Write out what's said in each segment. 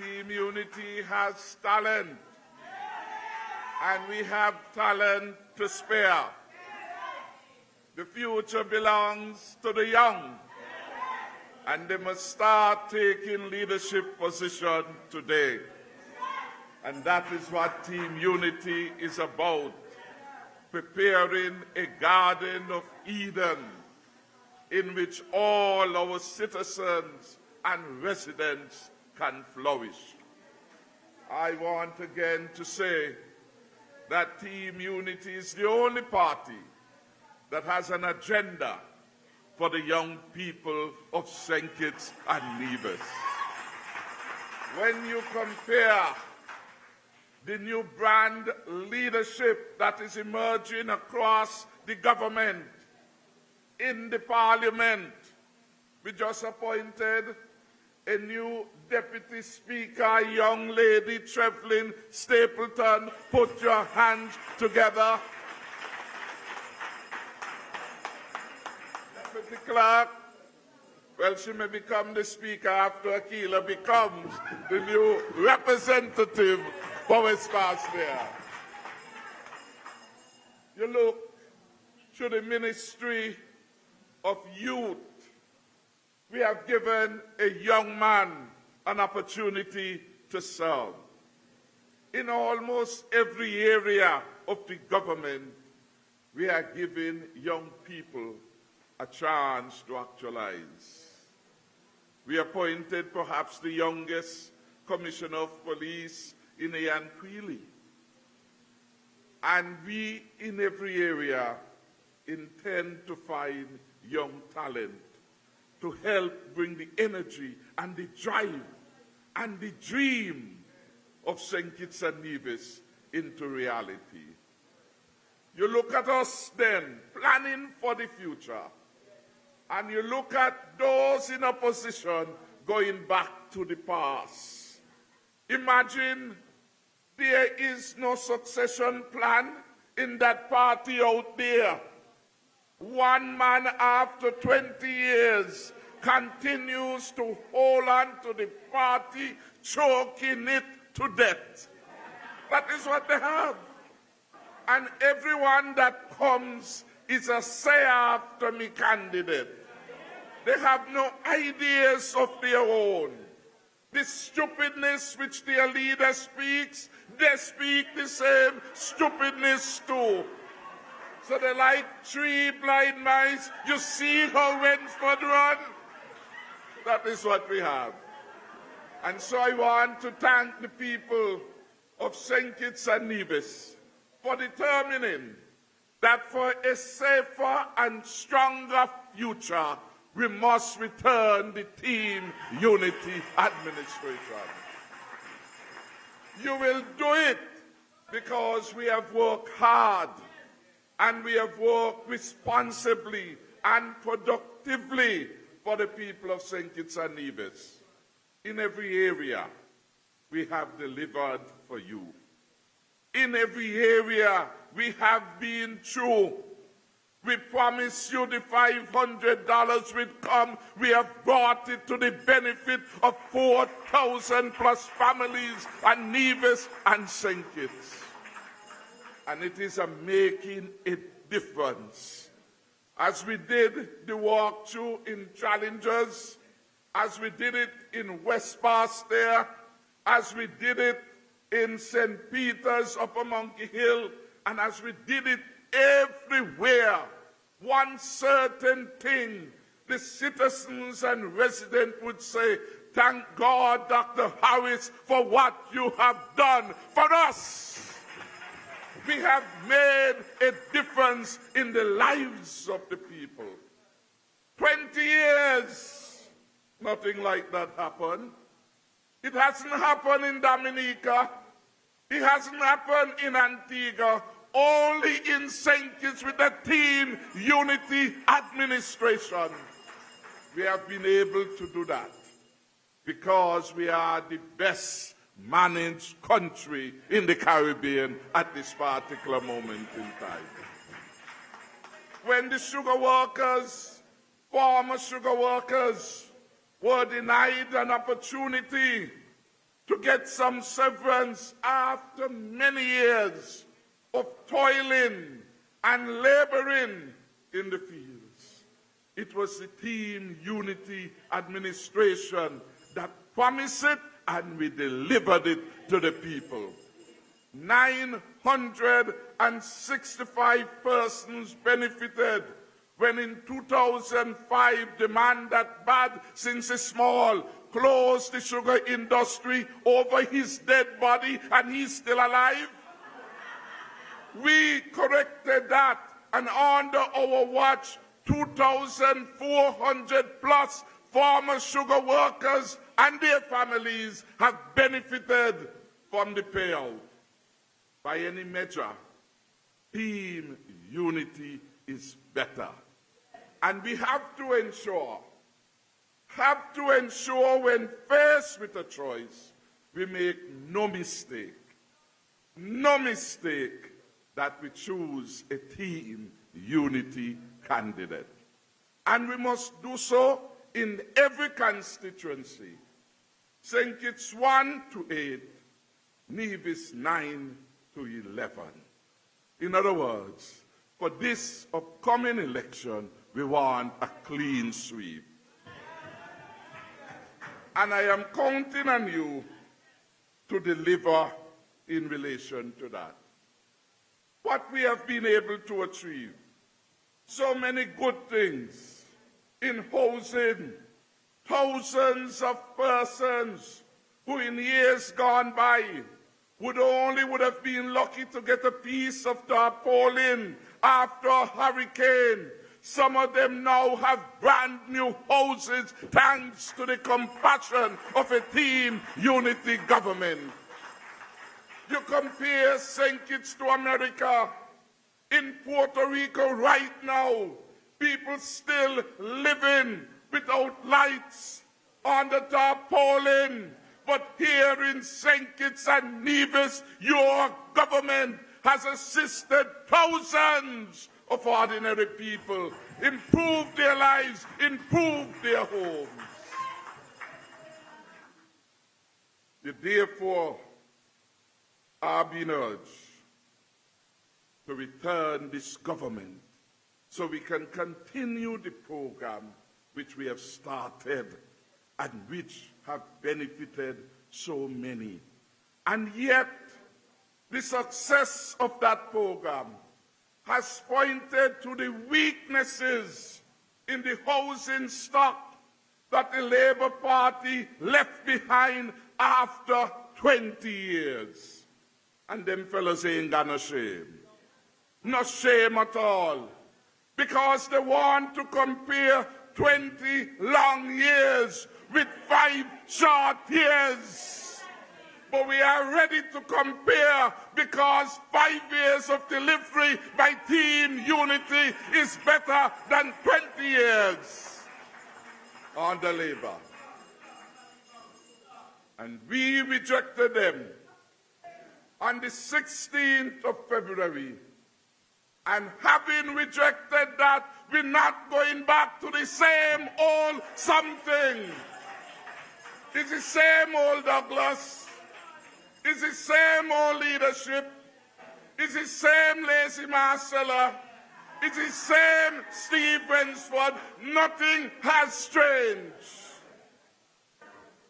Team Unity has talent, and we have talent to spare. The future belongs to the young, and they must start taking leadership position today. And that is what Team Unity is about, preparing a garden of Eden in which all our citizens and residents can flourish. I want again to say that Team Unity is the only party that has an agenda for the young people of St. Kitts and Nevis. When you compare the new brand leadership that is emerging across the government, in the parliament, we just appointed a new deputy speaker, a young lady, Trevlyn Stapleton. Put your hands together. Deputy clerk, well, she may become the speaker after Akila becomes the new representative for West Pasteur. You look to the Ministry of Youth. We have given a young man an opportunity to serve. In almost every area of the government, we are giving young people a chance to actualize. We appointed perhaps the youngest Commissioner of Police in Yanquili. And we, in every area, intend to find young talent to help bring the energy and the drive and the dream of St. Kitts and Nevis into reality. You look at us then, planning for the future, and you look at those in opposition going back to the past. Imagine there is no succession plan in that party out there. One man after 20 years continues to hold on to the party, choking it to death. That is what they have. And everyone that comes is a say after me candidate. They have no ideas of their own. The stupidness which their leader speaks, they speak the same stupidness too. So they're like three blind mice. You see how Wensford run? That is what we have. And so I want to thank the people of St. Kitts and Nevis for determining that for a safer and stronger future, we must return the Team Unity administration. You will do it because we have worked hard and we have worked responsibly and productively for the people of St. Kitts and Nevis. In every area, we have delivered for you. In every area, we have been true. We promised you the $500 would come. We have brought it to the benefit of 4,000 plus families and Nevis and St. Kitts. And it is making a difference. As we did the walkthrough in Challengers, as we did it in West Pasteur, as we did it in St. Peter's, Upper Monkey Hill, and as we did it everywhere, one certain thing the citizens and residents would say, thank God, Dr. Harris, for what you have done for us. We have made a difference in the lives of the people. 20 years, nothing like that happened. It hasn't happened in Dominica. It hasn't happened in Antigua. Only in St. Kitts with the Team Unity administration. We have been able to do that because we are the best managed country in the Caribbean at this particular moment in time. When the sugar workers, former sugar workers, were denied an opportunity to get some severance after many years of toiling and laboring in the fields. It was the Team Unity administration that promised it, and we delivered it to the people. 965 persons benefited when in 2005 the man that bad since he's small closed the sugar industry over his dead body and he's still alive. We corrected that, and under our watch 2,400 plus former sugar workers and their families have benefited from the payout. By any measure, Team Unity is better. And we have to ensure when faced with a choice, we make no mistake that we choose a Team Unity candidate. And we must do so in every constituency. St. Kitts 1 to 8, Nevis 9 to 11. In other words, for this upcoming election, we want a clean sweep. And I am counting on you to deliver in relation to that. What we have been able to achieve, so many good things in housing, thousands of persons who in years gone by would have been lucky to get a piece of tarpaulin after a hurricane. Some of them now have brand new houses thanks to the compassion of a Team Unity government. You compare St. Kitts to America. In Puerto Rico right now, people still living without lights on the tarpaulin. But here in St. Kitts and Nevis, your government has assisted thousands of ordinary people, improved their lives, improved their homes. You therefore are being urged to return this government so we can continue the program which we have started and which have benefited so many. And yet, the success of that program has pointed to the weaknesses in the housing stock that the Labour Party left behind after 20 years. And them fellas ain't got no shame. No shame at all. Because they want to compare 20 long years with 5 short years. But we are ready to compare because 5 years of delivery by Team Unity is better than 20 years under Labour. And we rejected them on the 16th of February. And having rejected that, we're not going back to the same old something. It's the same old Douglas. It's the same old leadership. It's the same lazy Marcella. It's the same Steve Rensford. Nothing has changed.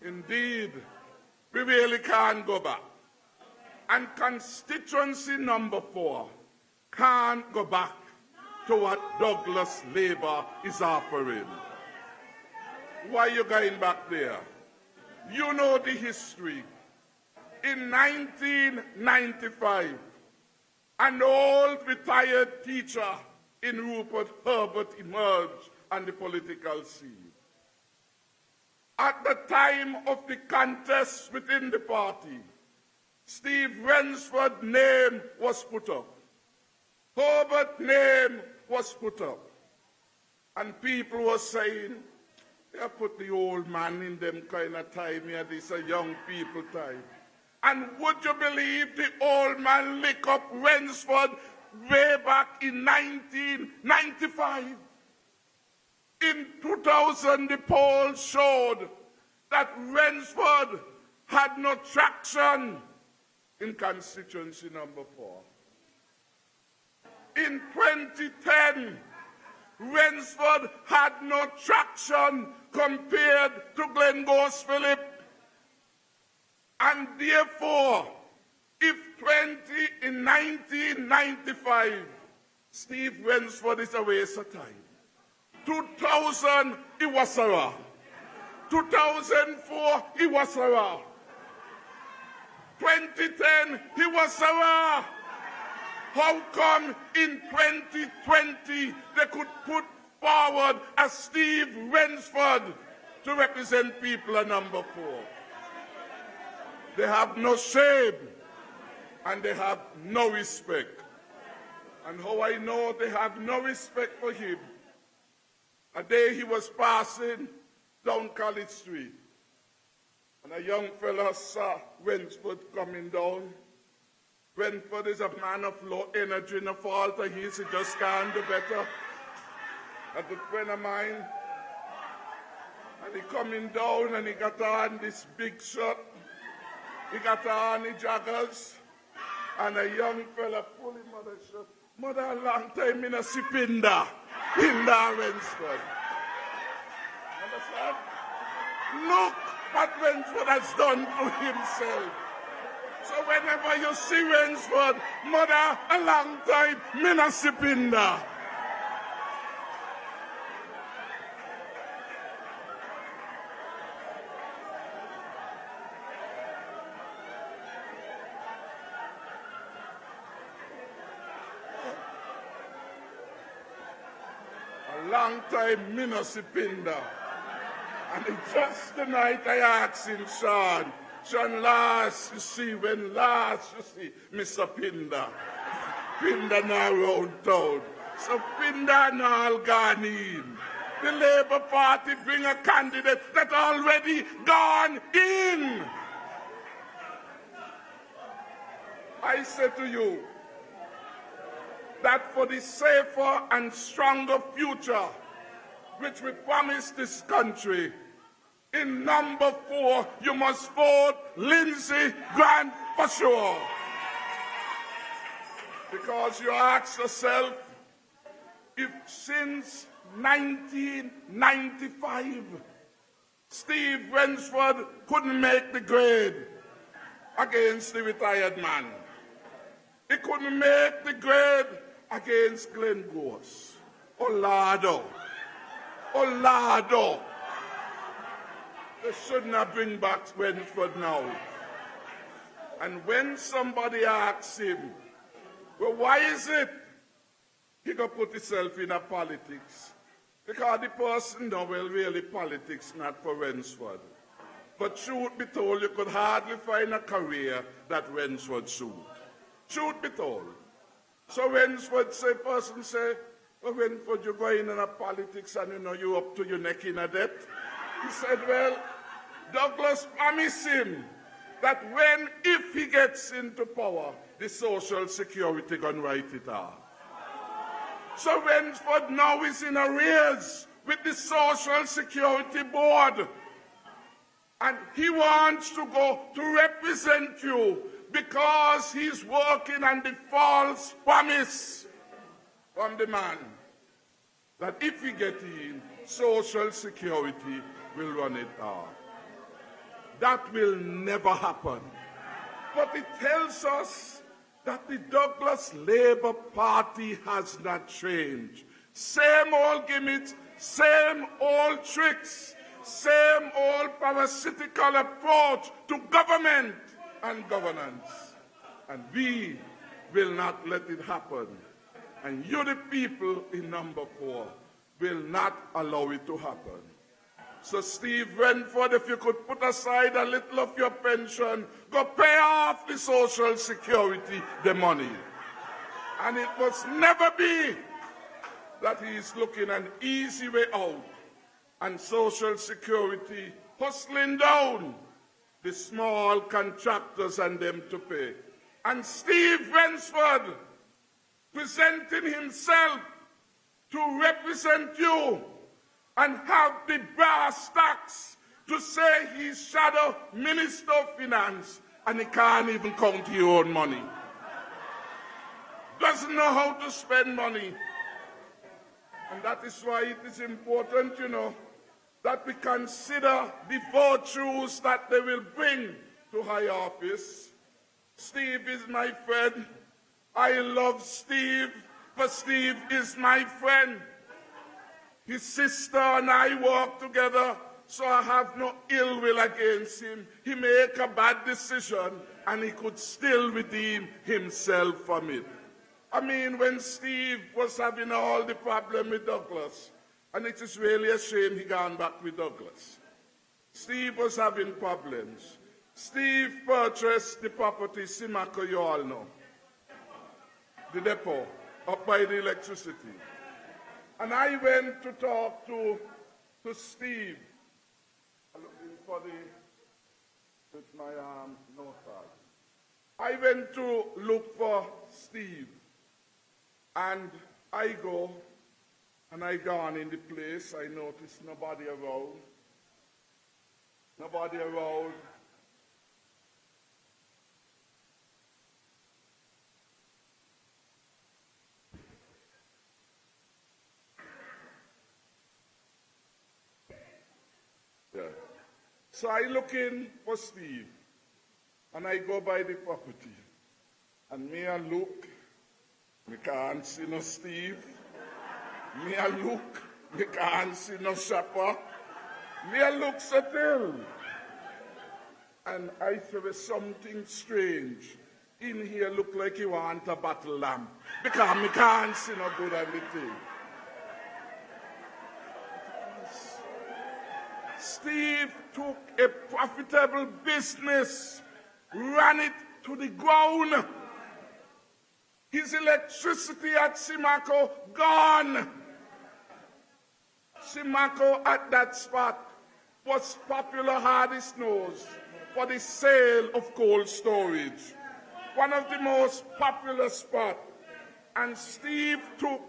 Indeed, we really can't go back. And constituency number 4 can't go back to what Douglas Labour is offering. Why are you going back there? You know the history. In 1995, an old retired teacher in Rupert Herbert emerged on the political scene. At the time of the contest within the party, Steve Rensford's name was put up. Herbert's name was put up. And people were saying, they put the old man in them kind of time here, this is a young people time. And would you believe the old man licked up Rensford way back in 1995? In 2000, the poll showed that Rensford had no traction in constituency number 4. In 2010, Wensford had no traction compared to Glengo's Philip. And therefore, if in 1995, Steve Wensford is a waste of time. 2000, he was around. 2004, he was around. 2010, he was around. How come in 2020 they could put forward a Steve Wensford to represent people at number 4? They have no shame and they have no respect. And how I know they have no respect for him, a day he was passing down College Street, and a young fella saw Wensford coming down. Wensford is a man of low energy, no fault of his, he just can't do better. A good friend of mine, and he coming down and he got on this big shirt, he got on the joggers, and a young fella pull him out of the shirt. Mother, a long time in a see Pinda Wensford. Understand? Look what Wensford has done to himself. So whenever you see Wensford, mother, a long time, me not see Pinda. Long time, me no see Pinda. And just tonight I asked him, Sean, last you see Mr. Pinda. Pinda now round town. So Pinda now all gone in. The Labour Party bring a candidate that already gone in. I say to you, that for the safer and stronger future which we promise this country, in number 4, you must vote Lindsey Grant for sure. Because you ask yourself, if since 1995, Steve Wensford couldn't make the grade against the retired man, he couldn't make the grade against Glenn Goss. Olado. They shouldn't have bring back Wensford now. And when somebody asks him, well, why is it he got put himself in a politics? Because the person know, well, really politics not for Wensford. But truth be told, you could hardly find a career that Wensford suit. Truth be told. So Wensford person say, well, Wensford, you go in a politics and you know you up to your neck in a debt. He said, well, Douglas promised him that if he gets into power, the Social Security gonna write it off. So Wensford now is in arrears with the Social Security Board. And he wants to go to represent you because he's working on the false promise from the man that if he gets in, Social Security will run it off. That will never happen. But it tells us that the Douglas Labour Party has not changed. Same old gimmicks, same old tricks, same old parasitical approach to government and governance. And we will not let it happen. And you, the people in number 4, will not allow it to happen. So Steve Wensford, if you could put aside a little of your pension, go pay off the Social Security, the money. And it must never be that he is looking an easy way out and Social Security hustling down the small contractors and them to pay. And Steve Wensford presenting himself to represent you and have the brass tacks to say he's shadow minister of finance and he can't even count his own money. Doesn't know how to spend money. And that is why it is important, that we consider the virtues that they will bring to high office. Steve is my friend. I love Steve, but Steve is my friend. His sister and I work together, so I have no ill will against him. He make a bad decision, and he could still redeem himself from it. I mean, when Steve was having all the problem with Douglas, and it is really a shame he gone back with Douglas. Steve was having problems. Steve purchased the property, Simako, you all know. The depot, up by the electricity. And I went to talk to Steve. I'm looking for with my notepad. I went to look for Steve. And I go, and I gone in the place. I notice nobody around. Nobody around. Yeah. So I look in for Steve, and I go by the property. And me and look, me can't see no Steve. Me a look, me can't see no shopper. Me a look still. And I feel something strange. In here look like you want a battle lamp. Because me can't see no good on the thing. Steve took a profitable business, ran it to the ground. His electricity at Simako gone. Simako at that spot was popular hardest knows for the sale of cold storage. One of the most popular spots. And Steve took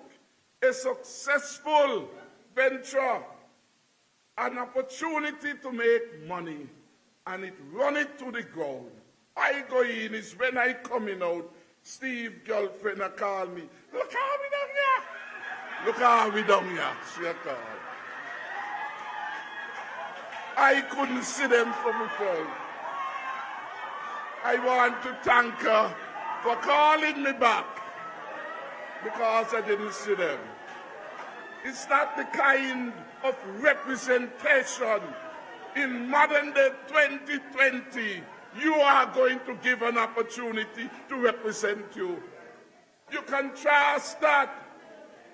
a successful venture, an opportunity to make money, and it run it to the ground. I go in, is when I coming out, Steve, girlfriend, call me. Look how we done here. Look how we done here. She called. I couldn't see them for myself. I want to thank her for calling me back because I didn't see them. It's not the kind of representation in modern day 2020 you are going to give an opportunity to represent you. You contrast that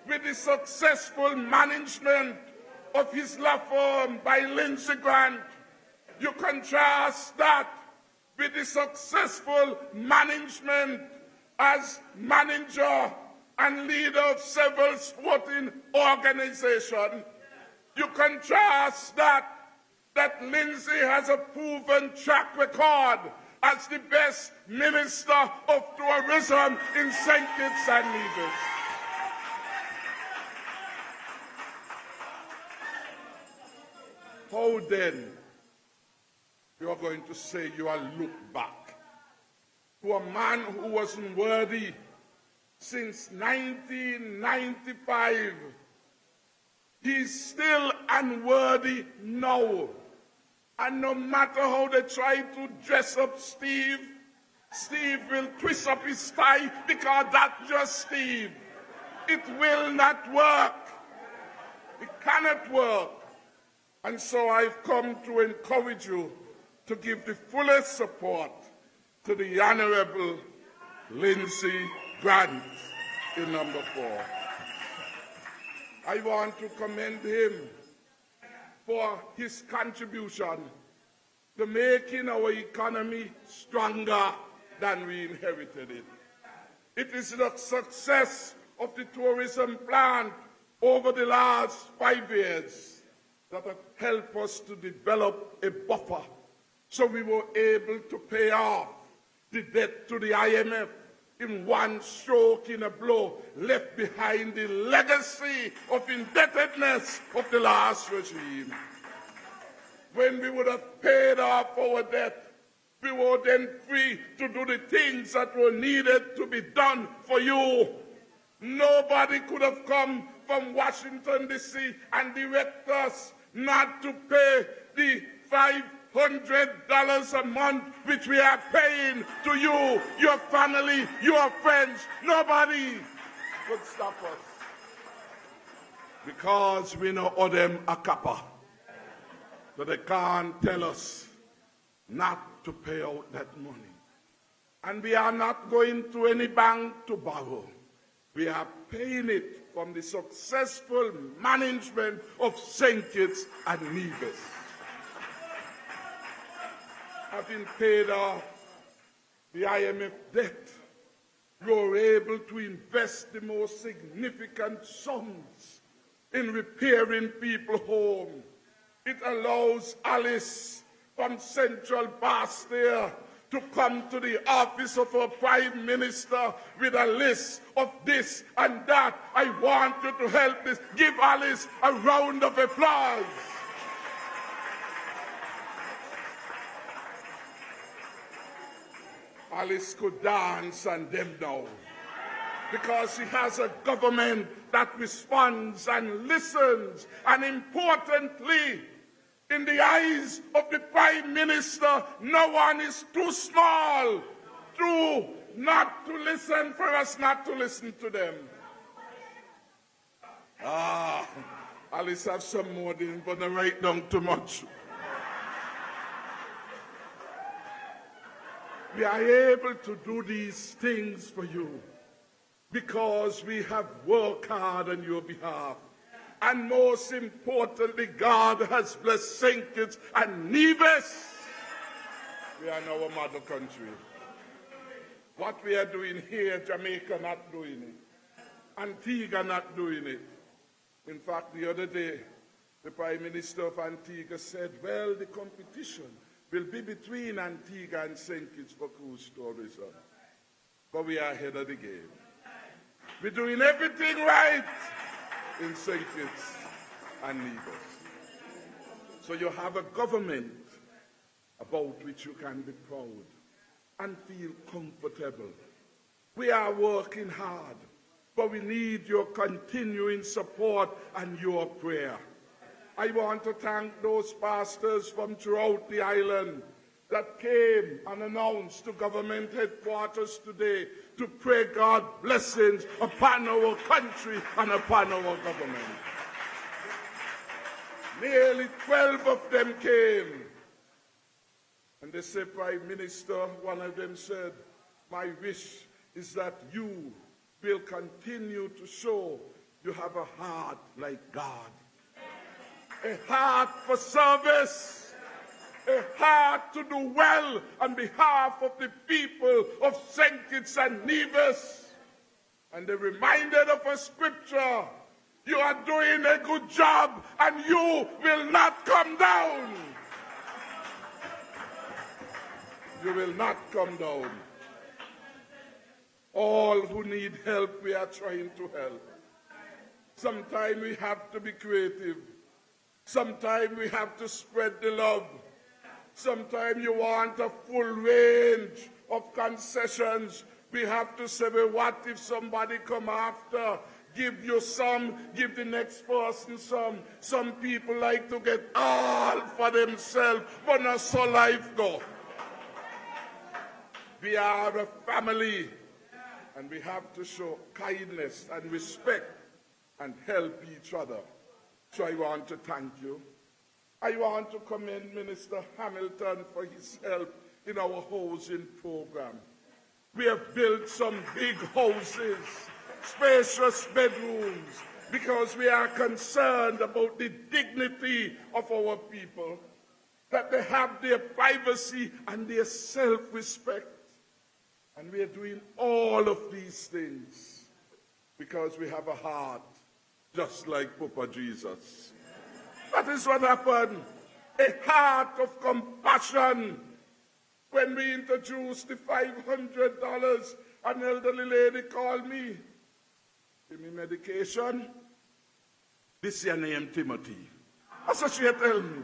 with the successful management of his law firm by Lindsey Grant. You contrast that with the successful management as manager and leader of several sporting organizations. You contrast that Lindsey has a proven track record as the best minister of tourism in St. Kitts and Nevis. How then you are going to say you are look back to a man who wasn't worthy since 1995? He's still unworthy now. And no matter how they try to dress up Steve, Steve will twist up his tie because that's just Steve. It will not work. It cannot work. And so I've come to encourage you to give the fullest support to the Honorable Lindsey Grant in number 4. I want to commend him for his contribution to making our economy stronger than we inherited it. It is the success of the tourism plan over the last 5 years that have helped us to develop a buffer so we were able to pay off the debt to the IMF in one stroke, in a blow, left behind the legacy of indebtedness of the last regime. when we would have paid off our debt, we were then free to do the things that were needed to be done for you. Nobody could have come from Washington, D.C. and direct us not to pay the $500 a month which we are paying to you, your family, your friends. Nobody could stop us because we know owe them a copper. But they can't tell us not to pay out that money. And we are not going to any bank to borrow. We are paying it from the successful management of St. Kitts and Nevis. Having paid off the IMF debt, you are able to invest the most significant sums in repairing people's homes. It allows Alice from Central Bastille to come to the office of a prime minister with a list of this and that. I want you to help this. Give Alice a round of applause. Alice could dance and them know, because she has a government that responds and listens, and importantly, in the eyes of the Prime Minister, no one is too small not to listen for us not to listen to them. Alice have some more, but don't write down too much. We are able to do these things for you because we have worked hard on your behalf. And most importantly, God has blessed St. Kitts and Nevis. We are in our mother country. What we are doing here, Jamaica not doing it. Antigua not doing it. In fact, the other day, the Prime Minister of Antigua said, well, the competition will be between Antigua and St. Kitts for cruise tourism. But we are ahead of the game. We're doing everything right in St. Kitts and Nevis. So you have a government about which you can be proud and feel comfortable. We are working hard, but we need your continuing support and your prayer. I want to thank those pastors from throughout the island that came unannounced to government headquarters today to pray God's blessings upon our country and upon our government. Nearly 12 of them came. And they said, Prime Minister, one of them said, my wish is that you will continue to show you have a heart like God. A heart for service, a heart to do well on behalf of the people of St. Kitts and Nevis. And they reminded of a scripture, you are doing a good job and you will not come down. You will not come down. All who need help, we are trying to help. Sometimes we have to be creative. Sometimes we have to spread the love. Sometimes you want a full range of concessions. We have to say, well, what if somebody come after? Give you some, give the next person some. Some people like to get all for themselves, but not so life go. We are a family, and we have to show kindness and respect and help each other. So I want to thank you. I want to commend Minister Hamilton for his help in our housing program. We have built some big houses, spacious bedrooms, because we are concerned about the dignity of our people, that they have their privacy and their self-respect. And we are doing all of these things because we have a heart just like Papa Jesus. That is what happened. A heart of compassion. When we introduced the $500, an elderly lady called me. Give me medication. This is your name, Timothy. That's what she had told me.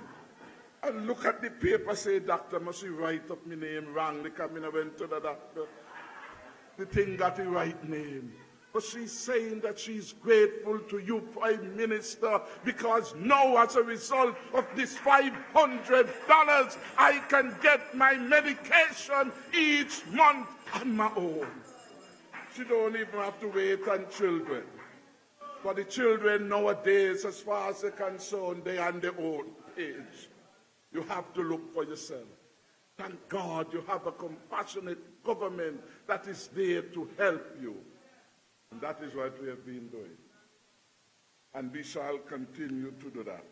And look at the paper, say, doctor, must you write up my name wrongly because I went to the doctor. The thing got the right name. But she's saying that she's grateful to you, Prime Minister, because now as a result of this $500, I can get my medication each month on my own. She don't even have to wait on children. But the children nowadays, as far as they're concerned, they're on their own page. You have to look for yourself. Thank God you have a compassionate government that is there to help you. And that is what we have been doing. And we shall continue to do that.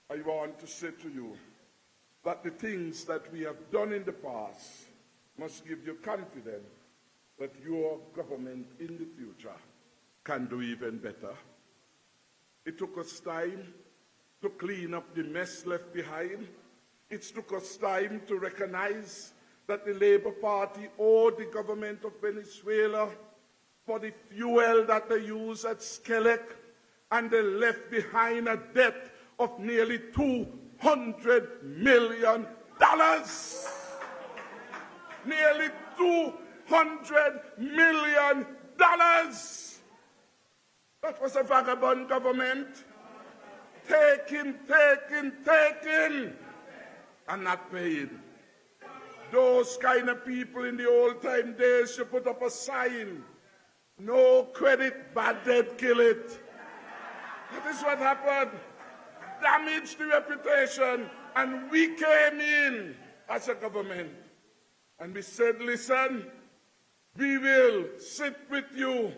I want to say to you that the things that we have done in the past must give you confidence that your government in the future can do even better. It took us time to clean up the mess left behind. It took us time to recognize that the Labour Party owed the government of Venezuela for the fuel that they use at Skelec, and they left behind a debt of nearly $200 million. Nearly $200 million. That was a vagabond government. Taking, and not paying. Those kind of people in the old time days, you put up a sign. No credit, bad debt, kill it. That is what happened. Damaged the reputation. And we came in as a government. And we said, listen, we will sit with you.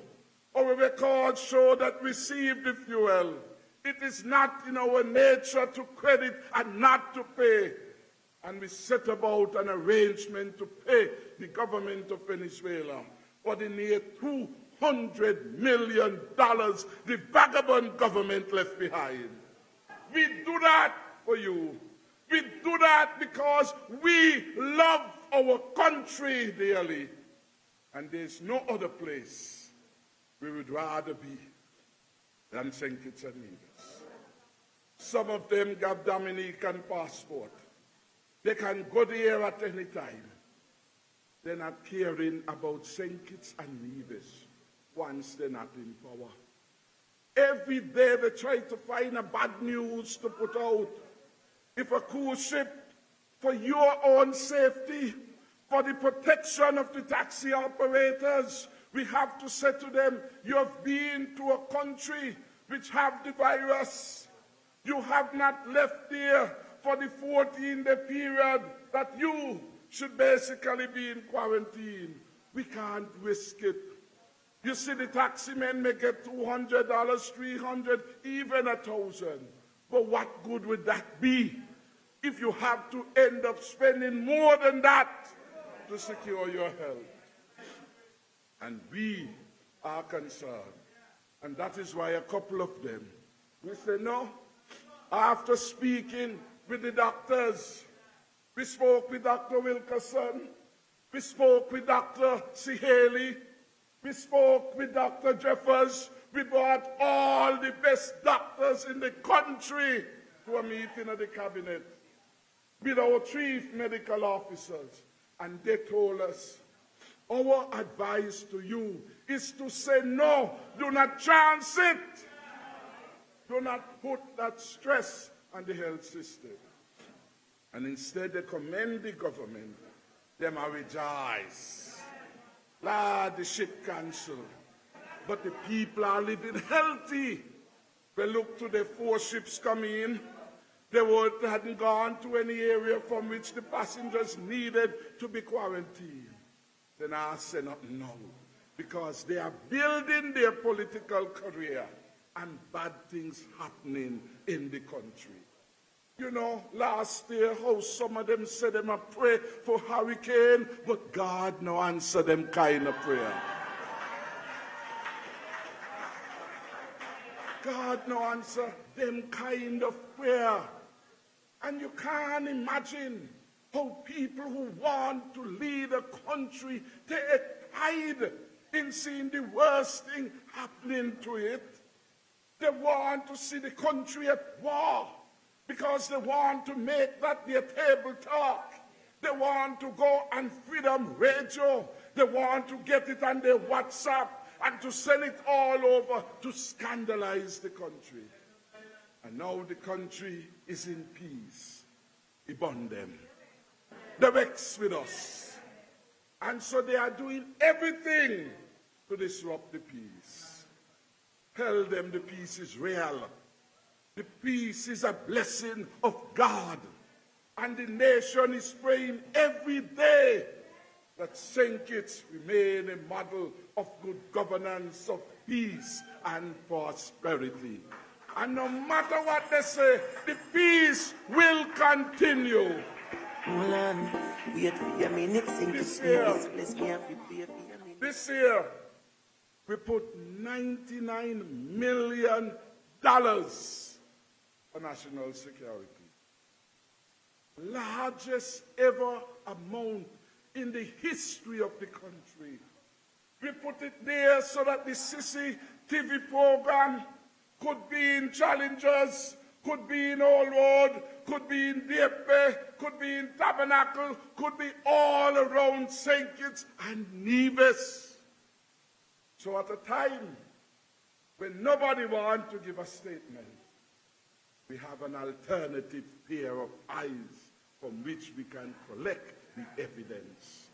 Our records show that we received the fuel. It is not in our nature to credit and not to pay. And we set about an arrangement to pay the government of Venezuela for the near $200 million the vagabond government left behind. We do that for you. We do that because we love our country dearly. And there's no other place we would rather be than St. Kitts and Nevis. Some of them got Dominican passport. They can go there at any time. They're not caring about St. Kitts and Nevis once they're not in power. Every day they try to find a bad news to put out. If a cruise ship, for your own safety, for the protection of the taxi operators, we have to say to them, you have been to a country which have the virus. You have not left there for the 14-day period that you should basically be in quarantine. We can't risk it. You see, the taxi men may get $200, $300, even $1,000. But what good would that be if you have to end up spending more than that to secure your health? And we are concerned. And that is why a couple of them, we say, no, after speaking with the doctors, we spoke with Dr. Wilkerson, we spoke with Dr. C. Haley, we spoke with Dr. Jeffers, we brought all the best doctors in the country to a meeting of the cabinet with our chief medical officers, and they told us, our advice to you is to say no, do not chance it. Do not put that stress on the health system. And instead they commend the government. Them are rejoice. Lord, the ship canceled. But the people are living healthy. They look to the 4 ships coming in. They hadn't gone to any area from which the passengers needed to be quarantined. Then I say not no, because they are building their political career and bad things happening in the country. You know, last year, how some of them said them a pray for hurricane, but God no answer them kind of prayer. God no answer them kind of prayer. And you can't imagine how people who want to lead a country take pride in seeing the worst thing happening to it. They want to see the country at war. because they want to make that their table talk. They want to go on Freedom Radio. They want to get it on their WhatsApp and to send it all over to scandalize the country. And now the country is in peace. He burned them. They vex with us. And so they are doing everything to disrupt the peace. Tell them the peace is real. The peace is a blessing of God. And the nation is praying every day that St. Kitts remain a model of good governance, of peace and prosperity. And no matter what they say, the peace will continue. This year, we put $99 million for national security. Largest ever amount in the history of the country. We put it there so that the CCTV program could be in Challengers, could be in Old Road, could be in Dieppe, could be in Tabernacle, could be all around St. Kitts and Nevis. So at a time when nobody wants to give a statement, we have an alternative pair of eyes from which we can collect the evidence.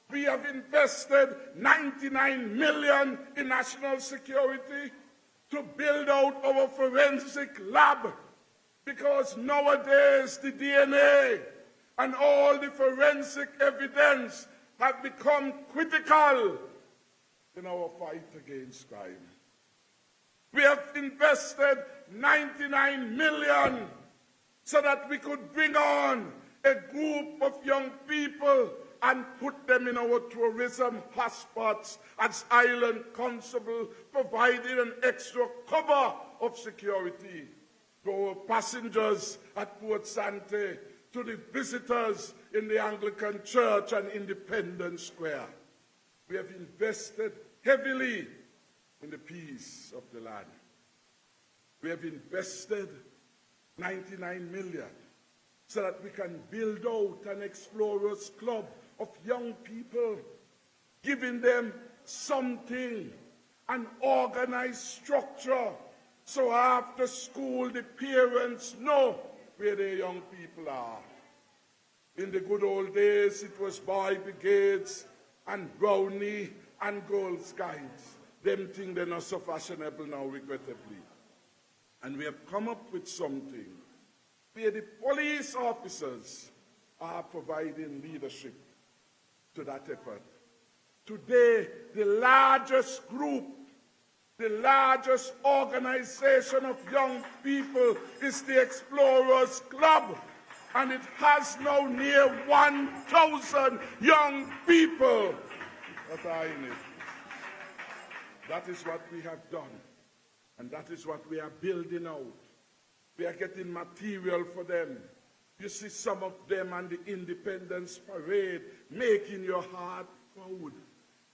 We have invested $99 million in national security to build out our forensic lab, because nowadays the DNA and all the forensic evidence have become critical in our fight against crime. We have invested $99 million so that we could bring on a group of young people and put them in our tourism hotspots as island constable, providing an extra cover of security to our passengers at Port Sante, to the visitors in the Anglican Church and Independence Square. We have invested heavily in the peace of the land. We have invested $99 million so that we can build out an explorers club of young people, giving them something, an organized structure, so after school the parents know where their young people are. In the good old days, it was boy brigades and brownie and Girl Scouts. Them things they're not so fashionable now, regrettably. And we have come up with something where the police officers are providing leadership to that effort. Today, the largest group, the largest organization of young people is the Explorers Club, and it has now near 1,000 young people that are in it. That is what we have done, and that is what we are building out. We are getting material for them. You see some of them on the Independence Parade making your heart proud.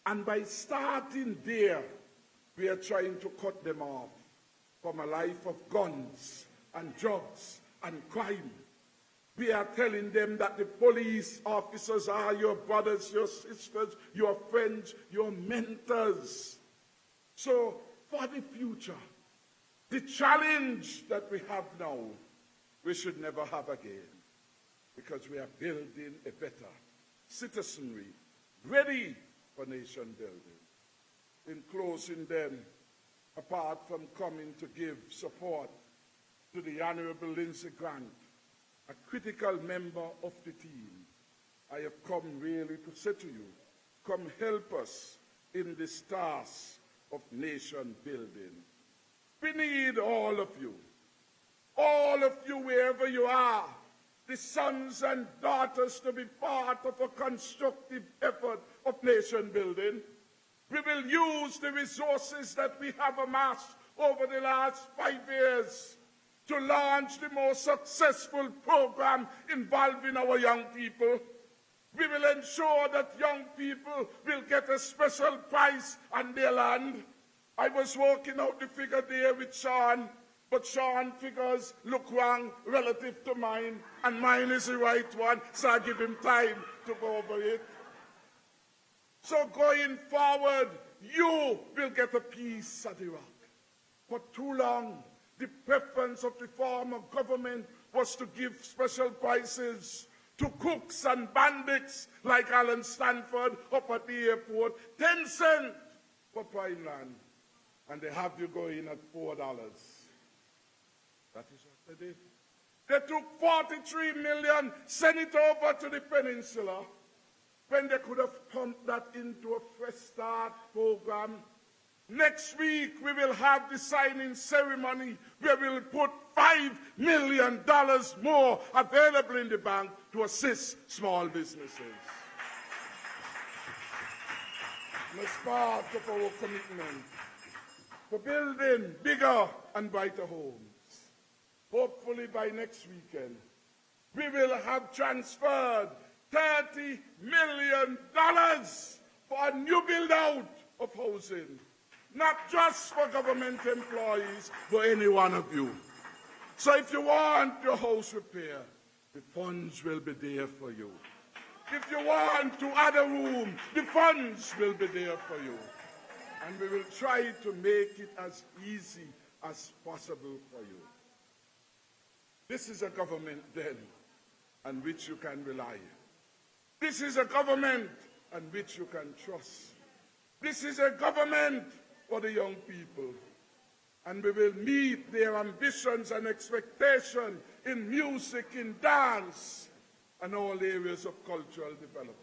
And by starting there, we are trying to cut them off from a life of guns and drugs and crime. We are telling them that the police officers are your brothers, your sisters, your friends, your mentors. So for the future, the challenge that we have now, we should never have again, because we are building a better citizenry, ready for nation building. In closing then, apart from coming to give support to the Honorable Lindsey Grant, a critical member of the team, I have come really to say to you, come help us in this task of nation building. We need all of you wherever you are, the sons and daughters, to be part of a constructive effort of nation building. We will use the resources that we have amassed over the last 5 years to launch the most successful program involving our young people. We will ensure that young people will get a special price on their land. I was working out the figure there with Sean. But Sean figures look wrong relative to mine, and mine is the right one, so I give him time to go over it. So going forward, you will get a piece at Iraq. For too long, the preference of the former government was to give special prices to cooks and bandits like Alan Stanford up at the airport, 10 cents for prime land. And they have you going at $4. That is what they did. They took 43 million, sent it over to the peninsula, when they could have pumped that into a Fresh Start program. Next week, we will have the signing ceremony where we will put $5 million more available in the bank to assist small businesses. And as part of our commitment for building bigger and brighter homes, hopefully by next weekend, we will have transferred $30 million for a new build-out of housing, not just for government employees, but any one of you. So if you want your house repaired, the funds will be there for you. If you want to add a room, the funds will be there for you. And we will try to make it as easy as possible for you. This is a government, then, on which you can rely. This is a government on which you can trust. This is a government for the young people. And we will meet their ambitions and expectations in music, in dance, and all areas of cultural development.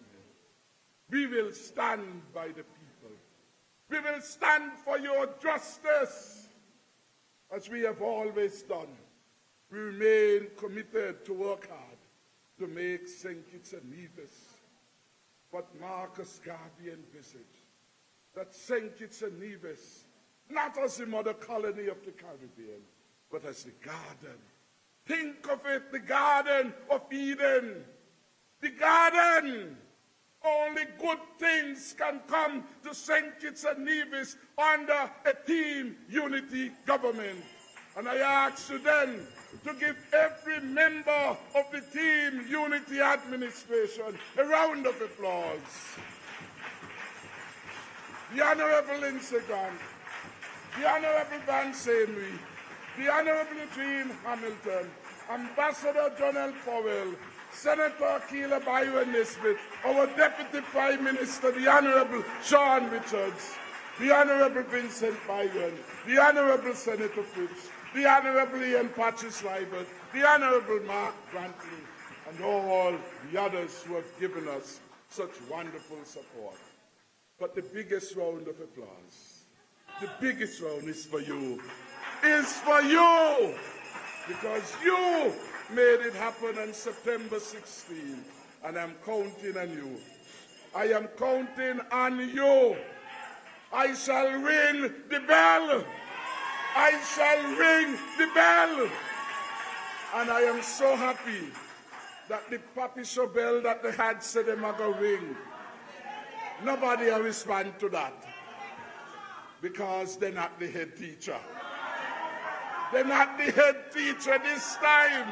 We will stand by the people. We will stand for your justice, as we have always done. We remain committed to work hard to make St. Kitts and Nevis what Marcus Garvey envisaged, that St. Kitts and Nevis, not as the mother colony of the Caribbean, but as the garden. Think of it, the Garden of Eden. The garden. Only good things can come to St. Kitts and Nevis under a team unity government. And I ask you then to give every member of the team unity administration a round of applause. The Honorable Lindsey Grant, the Honorable Van Sainry, the Honorable Eugene Hamilton, Ambassador John L. Powell, Senator Keela Byron Nisbet, our Deputy Prime Minister, the Honorable Sean Richards, the Honorable Vincent Byron, the Honorable Senator Phipps, the Honorable Ian Patchis-Ribert, the Honorable Mark Grantley, and all the others who have given us such wonderful support. But the biggest round of applause, the biggest round is for you. Is for you! Because you made it happen on September 16, and I'm counting on you. I am counting on you. I shall ring the bell. I shall ring the bell. And I am so happy that the papi show bell that they had said they might go ring. Nobody will respond to that because they're not the head teacher. They're not the head teacher this time.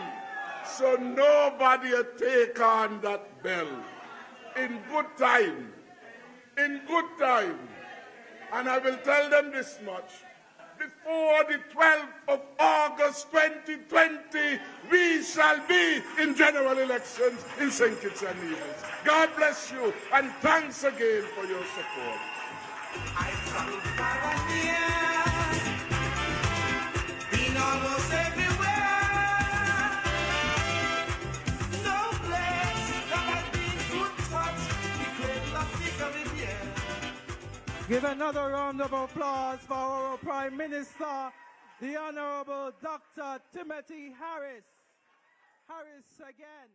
So nobody will take on that bell. In good time. In good time. And I will tell them this much. Before the 12th of August 2020, we shall be in general elections in St. Kitts and Nevis. God bless you, and thanks again for your support. Been almost everywhere. No place that has been good touch the cradle of the Caribbean. Give another round of applause for our Prime Minister, the Honorable Dr. Timothy Harris. Harris again.